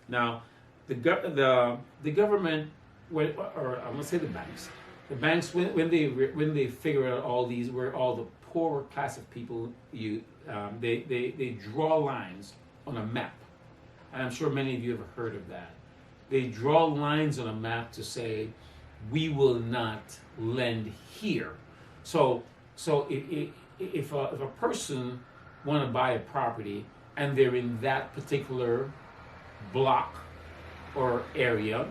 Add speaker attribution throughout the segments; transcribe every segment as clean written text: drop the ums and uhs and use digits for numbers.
Speaker 1: Now, the government, or I'm gonna say the banks when they figure out all these where all the poorer class of people they draw lines on a map, and I'm sure many of you have heard of that. They draw lines on a map to say we will not lend here. So if a person want to buy a property and they're in that particular block or area,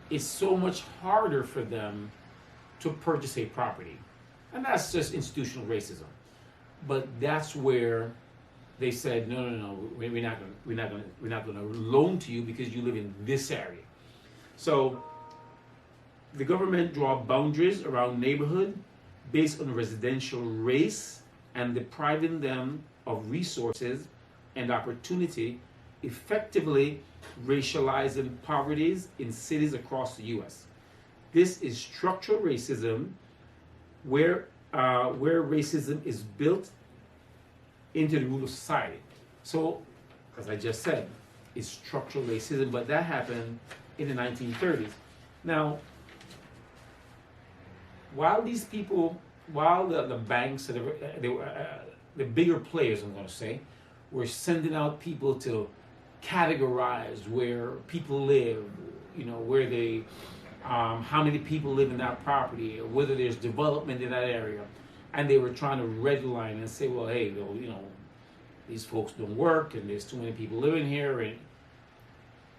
Speaker 1: it's so much harder for them to purchase a property. And that's just institutional racism. But that's where they said, no, we're not going to loan to you because you live in this area. So the government draw boundaries around neighborhood based on residential race and depriving them of resources and opportunity, effectively racializing poverties in cities across the U.S. This is structural racism, where racism is built into the rule of society. So, as I just said, it's structural racism, but that happened in the 1930s. Now, while these people, while the banks, the bigger players, I'm going to say, were sending out people to categorize where people live, where they, how many people live in that property, or whether there's development in that area, and they were trying to redline and say, well, hey, these folks don't work, and there's too many people living here. And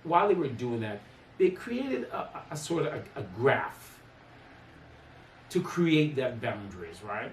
Speaker 1: while they were doing that, they created a sort of a graph to create that boundaries, right?